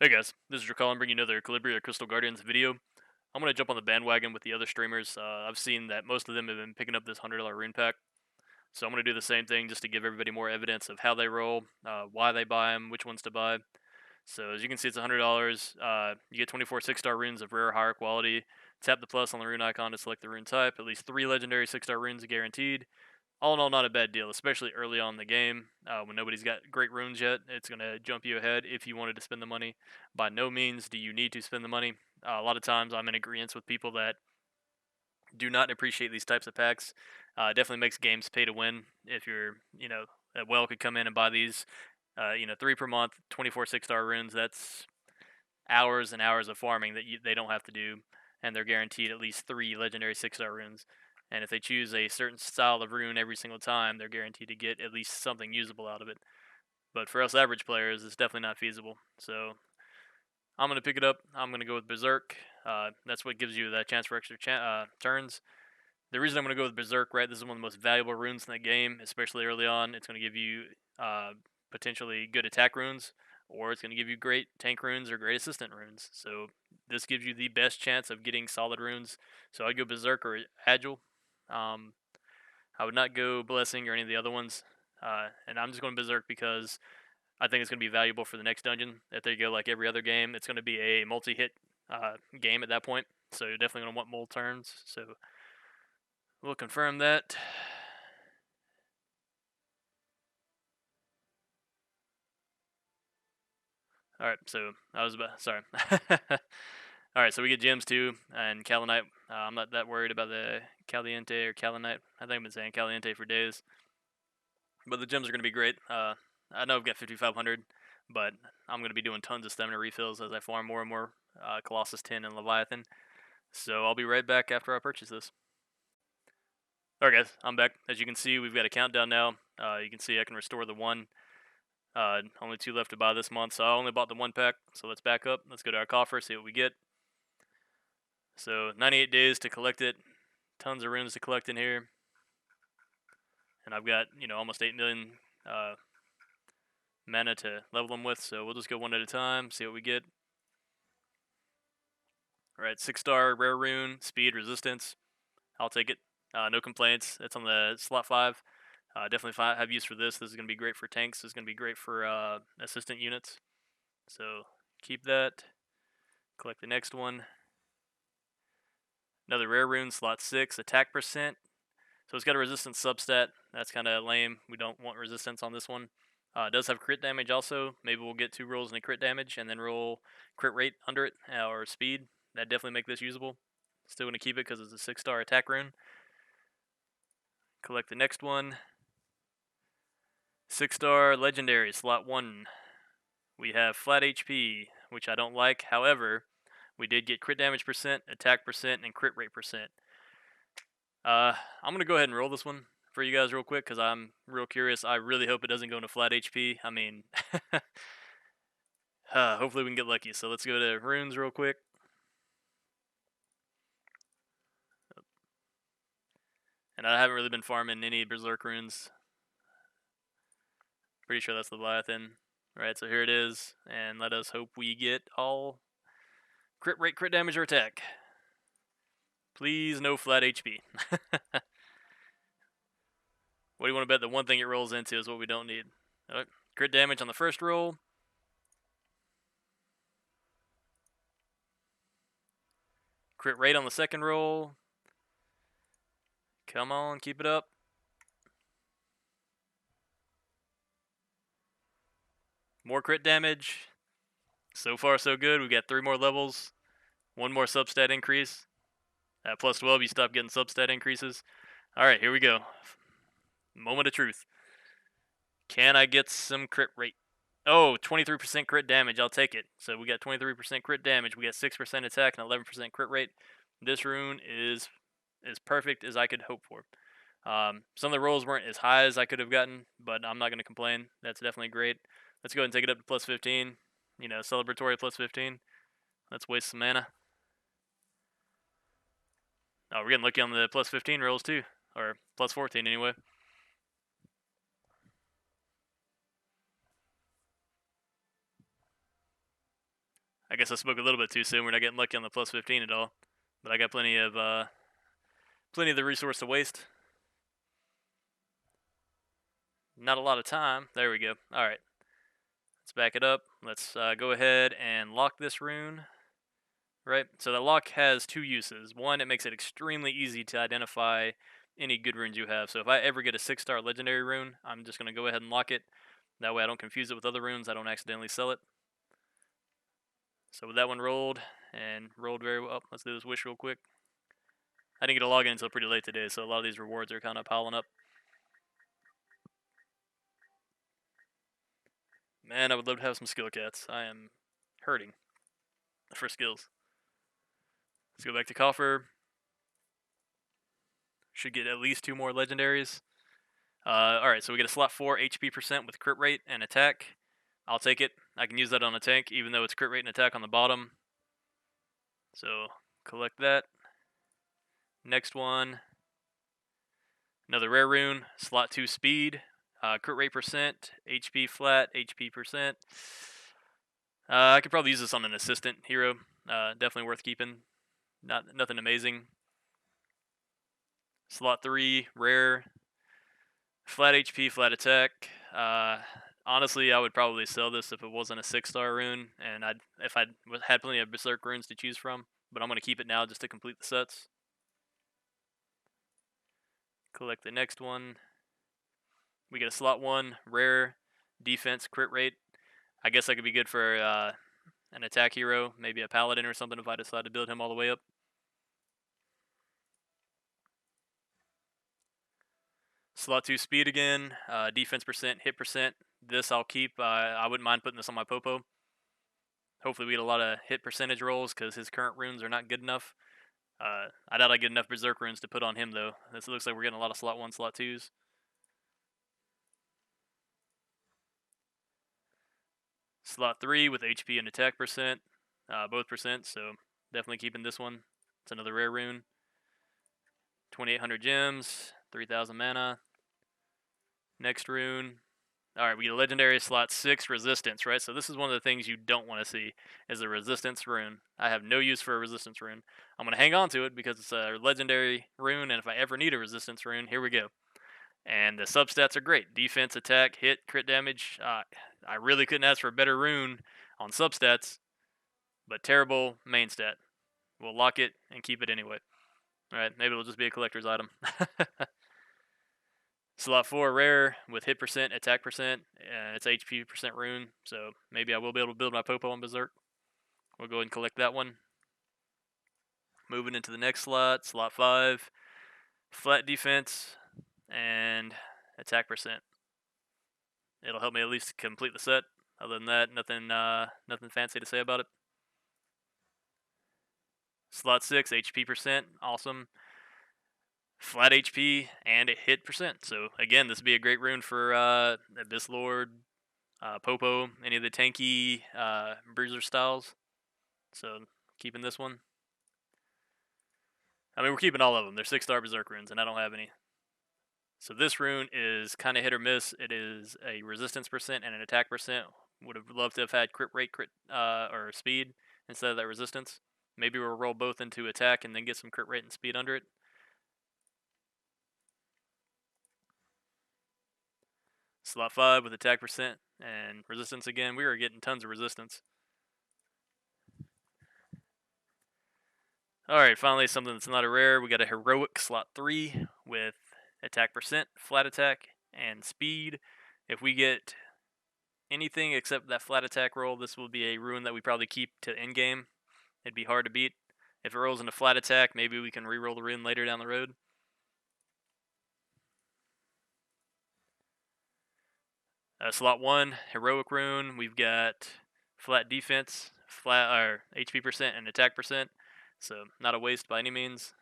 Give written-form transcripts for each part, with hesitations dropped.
Hey guys, this is Drakkalan bringing you another Calibria Crystal Guardians video. I'm going to jump on the bandwagon with the other streamers. I've seen that most of them have been picking up this $100 rune pack. So I'm going to do the same thing just to give everybody more evidence of how they roll, why they buy them, which ones to buy. So as you can see, it's $100. You get 24 6-star runes of rare higher quality. Tap the plus on the rune icon to select the rune type. At least 3 legendary 6-star runes guaranteed. All in all, not a bad deal, especially early on in the game when nobody's got great runes yet. It's going to jump you ahead if you wanted to spend the money. By no means do you need to spend the money. A lot of times I'm in agreement with people that do not appreciate these types of packs. Definitely makes games pay to win if you're, that well could come in and buy these, 3 per month, 24 6-star runes. That's hours and hours of farming that they don't have to do, and they're guaranteed at least 3 legendary 6-star runes. And if they choose a certain style of rune every single time, they're guaranteed to get at least something usable out of it. But for us average players, it's definitely not feasible. So I'm going to pick it up. I'm going to go with Berserk. That's what gives you that chance for extra turns. The reason I'm going to go with Berserk, right, this is one of the most valuable runes in the game, especially early on. It's going to give you potentially good attack runes, or it's going to give you great tank runes or great assistant runes. So this gives you the best chance of getting solid runes. So I'd go Berserk or Agile. I would not go Blessing or any of the other ones. And I'm just going Berserk because I think it's going to be valuable for the next dungeon. If they go like every other game, it's going to be a multi-hit game at that point. So you're definitely going to want mole turns. So we'll confirm that. All right, so I was about sorry. All right, so we get gems too, and Kalinite. I'm not that worried about the Caliente or Kalinite. I think I've been saying Caliente for days, but the gems are going to be great. I know I've got 5,500, but I'm going to be doing tons of stamina refills as I farm more and more Colossus 10 and Leviathan. So I'll be right back after I purchase this. Alright guys, I'm back. As you can see, we've got a countdown now. You can see I can restore the 1. Only 2 left to buy this month, so I only bought the 1 pack. So let's back up. Let's go to our coffer, see what we get. So 98 days to collect it. Tons of runes to collect in here. And I've got, almost 8 million mana to level them with, so we'll just go one at a time, see what we get. Alright, 6-star rare rune, speed, resistance. I'll take it. No complaints. It's on the slot 5. Definitely have use for this. This is going to be great for tanks. This is going to be great for assistant units. So keep that. Collect the next one. Another rare rune, slot 6, attack percent. So it's got a resistance substat. That's kind of lame. We don't want resistance on this one. It does have crit damage also. Maybe we'll get 2 rolls in a crit damage and then roll crit rate under it, or speed. That'd definitely make this usable. Still going to keep it because it's a 6-star attack rune. Collect the next one. 6-star legendary, slot 1. We have flat HP, which I don't like. However, we did get crit damage percent, attack percent, and crit rate percent. I'm going to go ahead and roll this one for you guys real quick because I'm real curious. I really hope it doesn't go into flat HP. I mean, hopefully we can get lucky. So let's go to runes real quick. And I haven't really been farming any Berserk runes. Pretty sure that's the Leviathan. Right, so here it is. And let us hope we get all crit rate, crit damage, or attack. Please, no flat HP. What do you want to bet the one thing it rolls into is what we don't need? Right. Crit damage on the first roll. Crit rate on the second roll. Come on, keep it up. More crit damage. So far, so good. We got 3 more levels. 1 more substat increase. At plus 12, you stop getting substat increases. Alright, here we go. Moment of truth. Can I get some crit rate? Oh, 23% crit damage. I'll take it. So we got 23% crit damage. We got 6% attack and 11% crit rate. This rune is as perfect as I could hope for. Some of the rolls weren't as high as I could have gotten, but I'm not going to complain. That's definitely great. Let's go ahead and take it up to plus 15. Celebratory plus 15. Let's waste some mana. Oh, we're getting lucky on the plus 15 rolls too. Or plus 14 anyway. I guess I spoke a little bit too soon. We're not getting lucky on the plus 15 at all. But I got plenty of the resource to waste. Not a lot of time. There we go. All right. Let's back it up. Let's go ahead and lock this rune. Right? So the lock has two uses. One, it makes it extremely easy to identify any good runes you have. So if I ever get a 6-star legendary rune, I'm just going to go ahead and lock it. That way I don't confuse it with other runes. I don't accidentally sell it. So with that one rolled, and rolled very well. Let's do this wish real quick. I didn't get a login until pretty late today, so a lot of these rewards are kind of piling up. Man, I would love to have some skill cats. I am hurting for skills. Let's go back to coffer. Should get at least 2 more legendaries. Alright, so we get a slot 4 HP percent with crit rate and attack. I'll take it. I can use that on a tank, even though it's crit rate and attack on the bottom. So, collect that. Next one. Another rare rune. Slot 2 speed. Crit rate percent. HP flat. HP percent. I could probably use this on an assistant hero. Definitely worth keeping. Nothing amazing. Slot 3, rare. Flat HP, flat attack. Honestly, I would probably sell this if it wasn't a 6-star rune, and if I had plenty of Berserk runes to choose from. But I'm going to keep it now just to complete the sets. Collect the next one. We get a slot 1, rare, defense, crit rate. I guess that could be good for an attack hero, maybe a paladin or something if I decide to build him all the way up. Slot 2 speed again, defense percent, hit percent. This I'll keep. I wouldn't mind putting this on my Popo. Hopefully we get a lot of hit percentage rolls because his current runes are not good enough. I doubt I get enough Berserk runes to put on him though. This looks like we're getting a lot of slot 1, slot 2s. Slot 3 with HP and attack percent, both percent, so definitely keeping this one. It's another rare rune. 2,800 gems, 3,000 mana. Next rune. Alright, we get a legendary slot 6 resistance, right? So this is one of the things you don't want to see, is a resistance rune. I have no use for a resistance rune. I'm going to hang on to it because it's a legendary rune, and if I ever need a resistance rune, here we go. And the substats are great. Defense, attack, hit, crit damage. I really couldn't ask for a better rune on substats, but terrible main stat. We'll lock it and keep it anyway. Alright, maybe it'll just be a collector's item. Slot 4 rare with hit percent, attack percent, it's HP percent rune, so maybe I will be able to build my Popo on Berserk. We'll go ahead and collect that one. Moving into the next slot, slot 5, flat defense and attack percent. It'll help me at least complete the set. Other than that, nothing fancy to say about it. Slot 6, HP percent, awesome. Flat HP and a hit percent. So again, this would be a great rune for Abyss Lord, Popo, any of the tanky bruiser styles. So keeping this one. I mean, we're keeping all of them. They're 6-star Berserk runes, and I don't have any. So this rune is kind of hit or miss. It is a resistance percent and an attack percent. Would have loved to have had crit rate, or speed instead of that resistance. Maybe we'll roll both into attack and then get some crit rate and speed under it. Slot 5 with attack percent and resistance again. We were getting tons of resistance. Alright, finally something that's not a rare. We got a heroic slot 3 with attack percent, flat attack, and speed. If we get anything except that flat attack roll, this will be a rune that we probably keep to end game. It'd be hard to beat. If it rolls into flat attack, maybe we can re-roll the rune later down the road. Slot 1, heroic rune. We've got flat defense, flat HP percent, and attack percent. So not a waste by any means.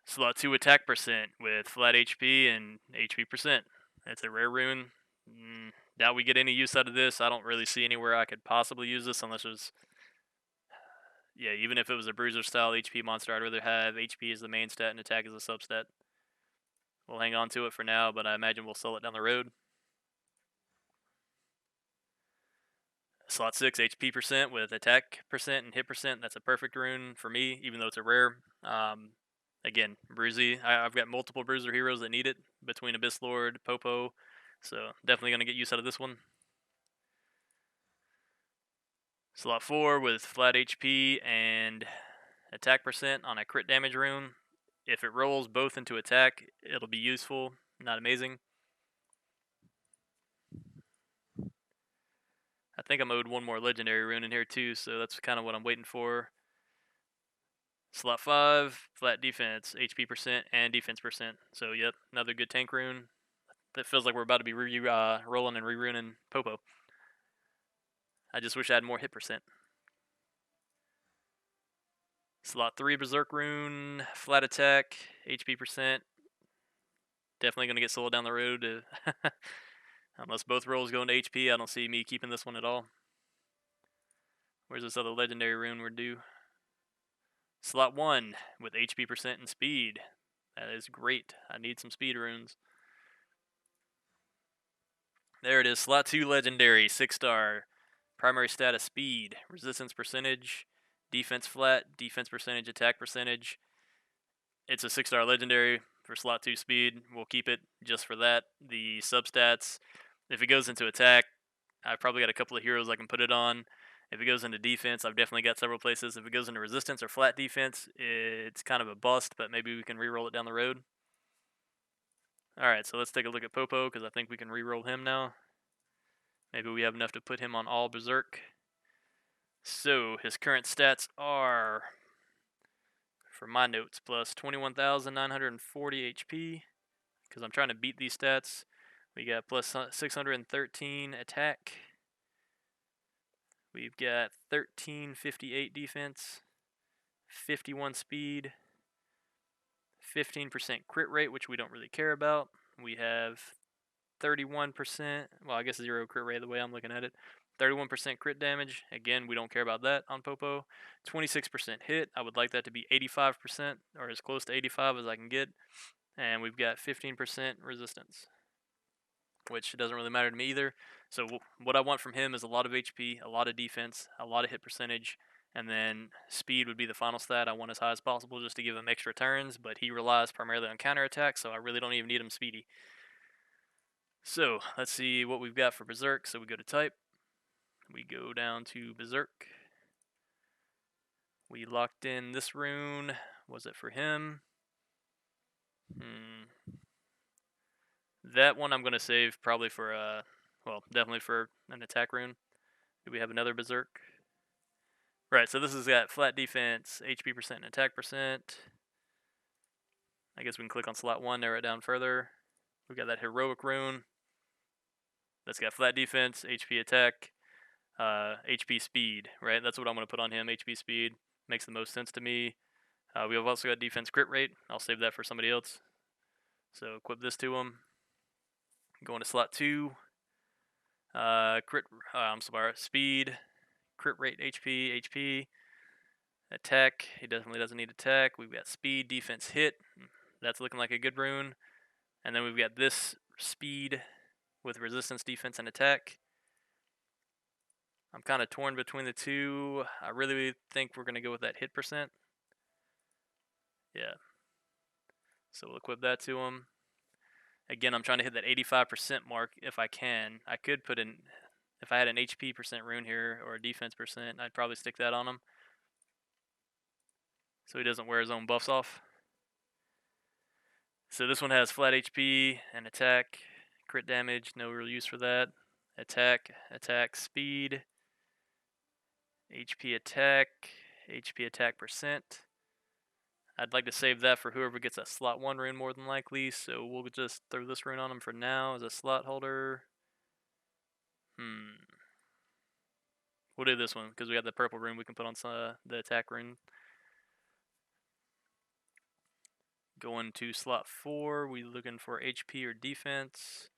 Slot 2, attack percent with flat HP and HP percent. That's a rare rune. Doubt we get any use out of this. I don't really see anywhere I could possibly use this unless it was... Yeah, even if it was a bruiser style HP monster, I'd rather have HP as the main stat and attack as a substat. We'll hang on to it for now, but I imagine we'll sell it down the road. Slot 6, HP percent with attack percent and hit percent. That's a perfect rune for me, even though it's a rare. Again, Bruzy. I've got multiple Bruiser heroes that need it between Abyss Lord, Popo. So definitely going to get use out of this one. Slot 4 with flat HP and attack percent on a crit damage rune. If it rolls both into attack, it'll be useful. Not amazing. I think I'm owed one more legendary rune in here too, so that's kind of what I'm waiting for. Slot 5, flat defense, HP percent, and defense percent. So, yep, another good tank rune. That feels like we're about to be rolling and re-runing Popo. I just wish I had more hit percent. Slot 3, Berserk rune, flat attack, HP percent. Definitely going to get sold down the road. Unless both rolls go into HP, I don't see me keeping this one at all. Where's this other legendary rune we're due? Slot 1 with HP percent and speed. That is great. I need some speed runes. There it is. Slot 2 legendary, 6-star. Primary status speed, resistance percentage, defense flat, defense percentage, attack percentage. It's a 6-star legendary for slot 2 speed. We'll keep it just for that. The substats, if it goes into attack, I've probably got a couple of heroes I can put it on. If it goes into defense, I've definitely got several places. If it goes into resistance or flat defense, it's kind of a bust, but maybe we can re-roll it down the road. Alright, so let's take a look at Popo, because I think we can re-roll him now. Maybe we have enough to put him on all Berserk. So, his current stats are, for my notes, plus 21,940 HP, because I'm trying to beat these stats. We got plus 613 attack. We've got 1358 defense, 51 speed, 15% crit rate, which we don't really care about. We have 31%, well, I guess 0 crit rate the way I'm looking at it. 31% crit damage. Again, we don't care about that on Popo. 26% hit. I would like that to be 85% or as close to 85 as I can get. And we've got 15% resistance, which doesn't really matter to me either. So what I want from him is a lot of HP, a lot of defense, a lot of hit percentage, and then speed would be the final stat I want as high as possible just to give him extra turns, but he relies primarily on counterattack, so I really don't even need him speedy. So let's see what we've got for Berserk. So we go to type. We go down to Berserk. We locked in this rune. Was it for him? That one I'm going to save probably for, well, definitely for an attack rune. Do we have another Berserk? Right, so this has got flat defense, HP percent, and attack percent. I guess we can click on slot 1, narrow it down further. We've got that heroic rune. That's got flat defense, HP attack, HP speed, right? That's what I'm going to put on him, HP speed. Makes the most sense to me. We have also got defense crit rate. I'll save that for somebody else. So equip this to him. Going to slot 2. Speed, crit rate, HP, attack. He definitely doesn't need attack. We've got speed, defense, hit. That's looking like a good rune. And then we've got this speed with resistance, defense, and attack. I'm kind of torn between the two. I really think we're going to go with that hit percent. Yeah. So we'll equip that to him. Again, I'm trying to hit that 85% mark if I can. I could put in, if I had an HP percent rune here or a defense percent, I'd probably stick that on him so he doesn't wear his own buffs off. So this one has flat HP and attack, crit damage, no real use for that. Attack, speed, HP attack percent. I'd like to save that for whoever gets that slot 1 rune more than likely, so we'll just throw this rune on him for now as a slot holder. We'll do this one because we got the purple rune we can put on the attack rune. Going to slot 4, we looking for HP or defense.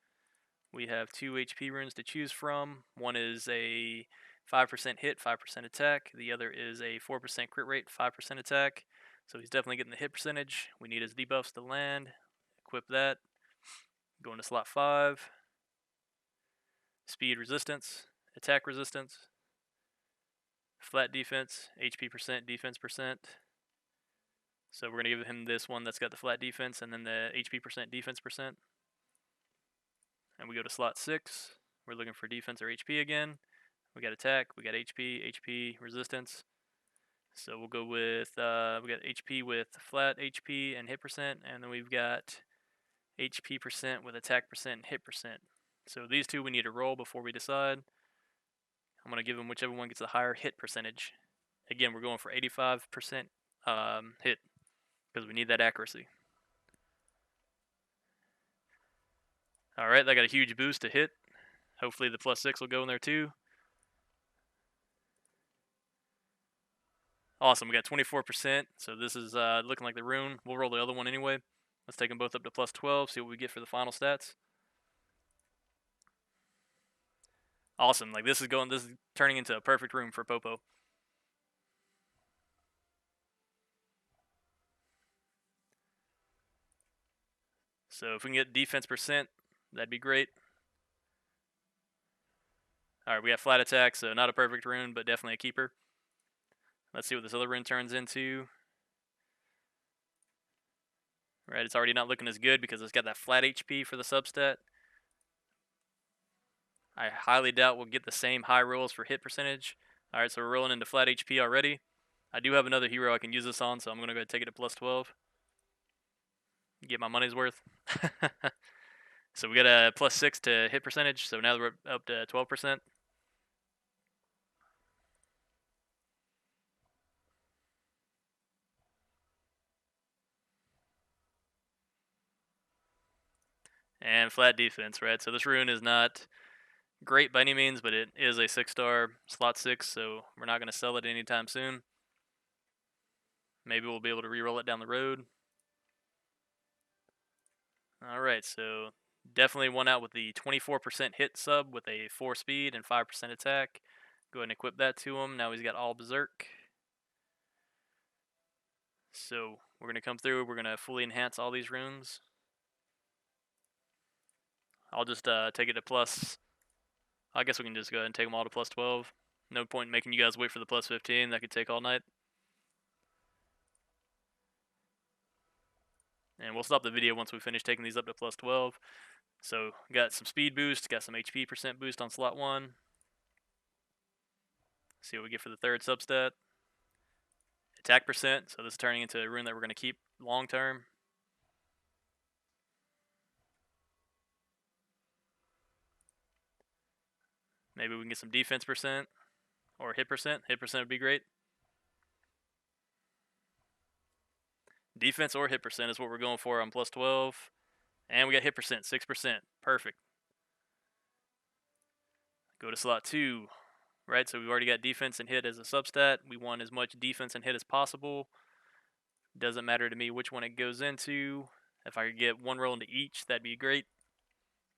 We have 2 HP runes to choose from. One is a 5% hit, 5% attack. The other is a 4% crit rate, 5% attack. So he's definitely getting the hit percentage. We need his debuffs to land. Equip that. Going to slot 5. Speed resistance, attack resistance, flat defense, HP percent, defense percent. So we're going to give him this one that's got the flat defense and then the HP percent, defense percent. And we go to slot 6. We're looking for defense or HP again. We got attack, we got HP, resistance. So we'll go with, we got HP with flat HP and hit percent, and then we've got HP percent with attack percent and hit percent. So these two we need to roll before we decide. I'm going to give them whichever one gets the higher hit percentage. Again, we're going for 85% hit, because we need that accuracy. Alright, that got a huge boost to hit. Hopefully the +6 will go in there too. Awesome, we got 24%, so this is looking like the rune. We'll roll the other one anyway. Let's take them both up to +12, see what we get for the final stats. Awesome, like this is turning into a perfect rune for Popo. So if we can get defense percent, that'd be great. Alright, we got flat attack, so not a perfect rune, but definitely a keeper. Let's see what this other rune turns into. Right, it's already not looking as good because it's got that flat HP for the substat. I highly doubt we'll get the same high rolls for hit percentage. Alright, so we're rolling into flat HP already. I do have another hero I can use this on, so I'm going to go ahead and take it to +12. Get my money's worth. So we got a +6 to hit percentage, so now we're up to 12%. And flat defense, right? So this rune is not great by any means, but it is a 6-star slot 6, so we're not going to sell it anytime soon. Maybe we'll be able to re-roll it down the road. Alright, so definitely won out with the 24% hit sub with a 4 speed and 5% attack. Go ahead and equip that to him. Now he's got all berserk. So we're going to come through, we're going to fully enhance all these runes. I'll just take it to plus. I guess we can just go ahead and take them all to +12. No point in making you guys wait for the +15. That could take all night. And we'll stop the video once we finish taking these up to +12. So got some speed boost, got some HP percent boost on slot 1. See what we get for the third substat. Attack percent, so this is turning into a rune that we're going to keep long term. Maybe we can get some defense percent or hit percent. Hit percent would be great. Defense or hit percent is what we're going for on +12. And we got hit percent, 6%. Perfect. Go to slot 2. Right, so we've already got defense and hit as a substat. We want as much defense and hit as possible. Doesn't matter to me which one it goes into. If I could get one roll into each, that'd be great.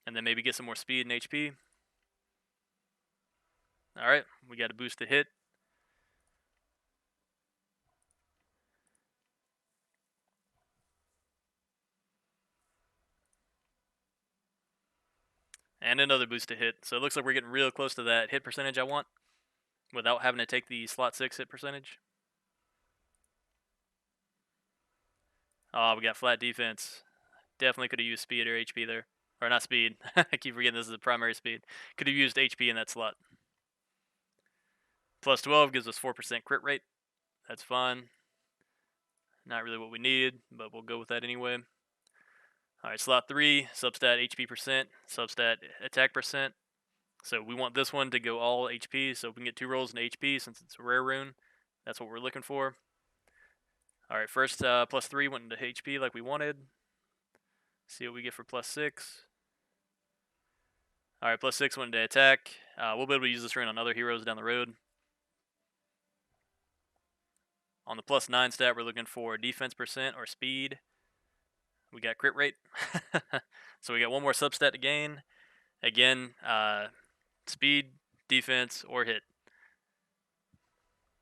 And then maybe get some more speed and HP. Alright, we got a boost to hit. And another boost to hit. So it looks like we're getting real close to that hit percentage I want without having to take the slot 6 hit percentage. Oh, we got flat defense. Definitely could have used speed or HP there. Or not speed. I keep forgetting this is the primary speed. Could have used HP in that slot. +12 gives us 4% crit rate. That's fine. Not really what we needed, but we'll go with that anyway. Alright, slot 3, substat HP percent, substat attack percent. So we want this one to go all HP, so we can get 2 rolls in HP since it's a rare rune. That's what we're looking for. Alright, first +3 went into HP like we wanted. See what we get for +6. Alright, +6 went into attack. We'll be able to use this rune on other heroes down the road. On the +9 stat, we're looking for defense percent or speed. We got crit rate. So we got one more substat to gain. Again, speed, defense, or hit.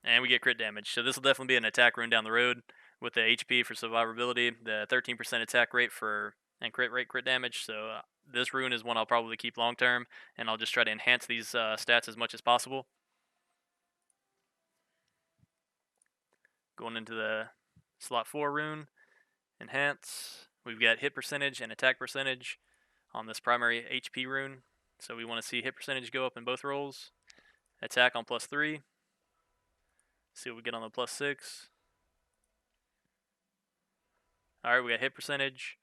And we get crit damage. So this will definitely be an attack rune down the road with the HP for survivability, the 13% attack rate and crit rate, crit damage. So this rune is one I'll probably keep long term, and I'll just try to enhance these stats as much as possible. Going into the slot 4 rune, enhance. We've got hit percentage and attack percentage on this primary HP rune. So we want to see hit percentage go up in both rolls. Attack on +3. See what we get on the +6. Alright, we got hit percentage.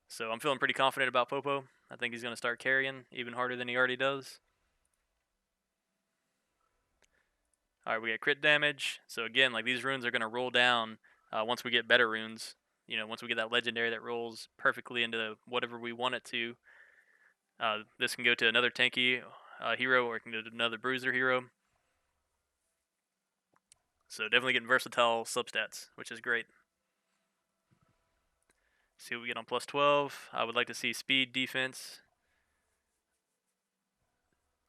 So I'm feeling pretty confident about Popo. I think he's going to start carrying even harder than he already does. Alright, we got crit damage. So again, like these runes are going to roll down once we get better runes. You know, once we get that legendary that rolls perfectly into whatever we want it to. This can go to another tanky hero, or it can go to another bruiser hero. So definitely getting versatile substats, which is great. See what we get on +12. I would like to see speed, defense.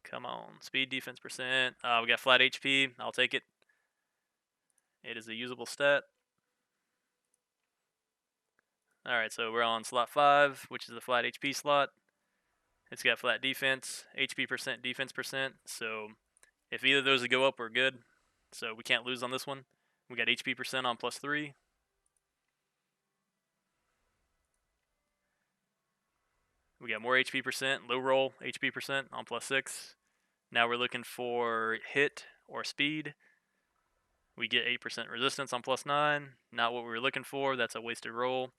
Come on, speed, defense percent. We got flat HP. I'll take it. It is a usable stat. Alright, so we're on slot 5, which is the flat HP slot. It's got flat defense, HP percent, defense percent. So if either of those go up, we're good. So we can't lose on this one. We got HP percent on +3. We got more HP percent, low roll HP percent on +6. Now we're looking for hit or speed. We get 8% resistance on +9. Not what we were looking for. That's a wasted roll.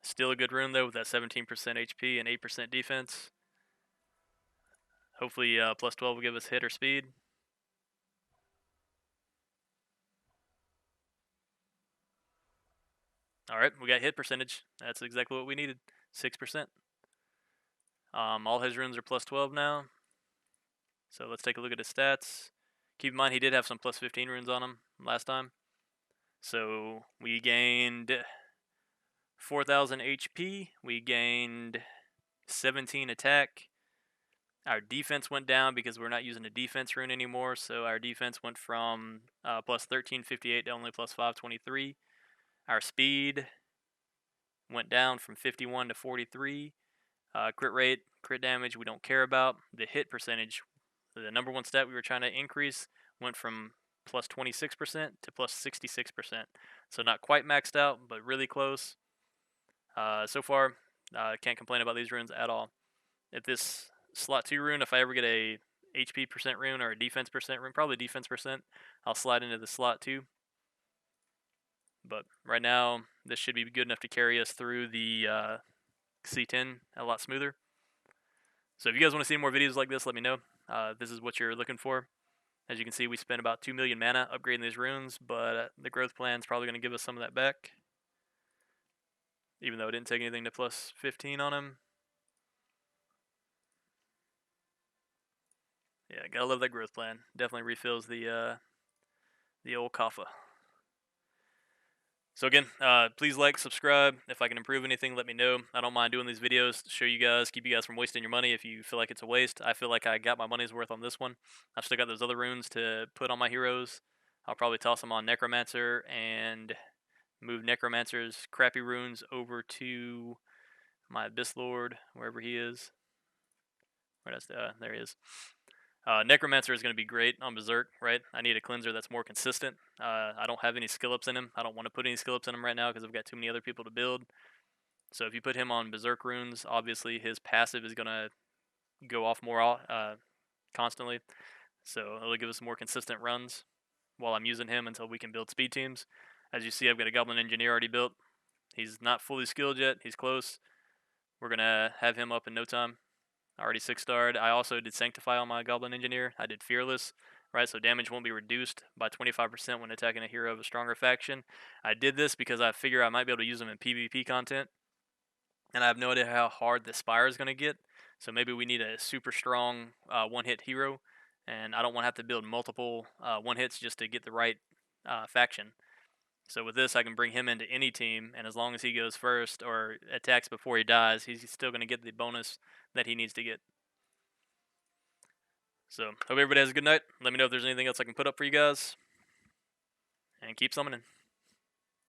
Still a good rune though with that 17% HP and 8% defense. Hopefully +12 will give us hit or speed. Alright, we got hit percentage. That's exactly what we needed. 6%. All his runes are +12 now. So let's take a look at his stats. Keep in mind he did have some +15 runes on him last time. So we gained 4,000 HP. We gained 17 attack. Our defense went down because we're not using a defense rune anymore. So our defense went from +1358 to only +523. Our speed went down from 51 to 43. Crit rate, crit damage, we don't care about. The hit percentage, the number one stat we were trying to increase, went from +26% to +66%. So not quite maxed out, but really close. So far, can't complain about these runes at all. If this slot 2 rune, if I ever get a HP percent rune or a defense percent rune, probably defense percent, I'll slide into the slot 2. But right now, this should be good enough to carry us through the C10 a lot smoother. So if you guys want to see more videos like this, let me know. This is what you're looking for. As you can see, we spent about 2 million mana upgrading these runes, but the growth plan is probably going to give us some of that back. Even though it didn't take anything to +15 on him. Yeah, gotta love that growth plan. Definitely refills the old Kaffa. So again, please like, subscribe. If I can improve anything, let me know. I don't mind doing these videos to show you guys, keep you guys from wasting your money if you feel like it's a waste. I feel like I got my money's worth on this one. I've still got those other runes to put on my heroes. I'll probably toss them on Necromancer and move Necromancer's crappy runes over to my Abyss Lord, wherever he is. There he is. Necromancer is going to be great on Berserk, right? I need a cleanser that's more consistent. I don't have any skill ups in him. I don't want to put any skill ups in him right now because I've got too many other people to build. So if you put him on Berserk runes, obviously his passive is going to go off more constantly. So it'll give us more consistent runs while I'm using him until we can build speed teams. As you see, I've got a Goblin Engineer already built. He's not fully skilled yet. He's close. We're going to have him up in no time. Already 6-starred. I also did Sanctify on my Goblin Engineer. I did Fearless, right? So damage won't be reduced by 25% when attacking a hero of a stronger faction. I did this because I figure I might be able to use them in PvP content. And I have no idea how hard the Spire is going to get. So maybe we need a super strong one-hit hero. And I don't want to have to build multiple one-hits just to get the right faction. So with this, I can bring him into any team, and as long as he goes first or attacks before he dies, he's still going to get the bonus that he needs to get. So, hope everybody has a good night. Let me know if there's anything else I can put up for you guys. And keep summoning.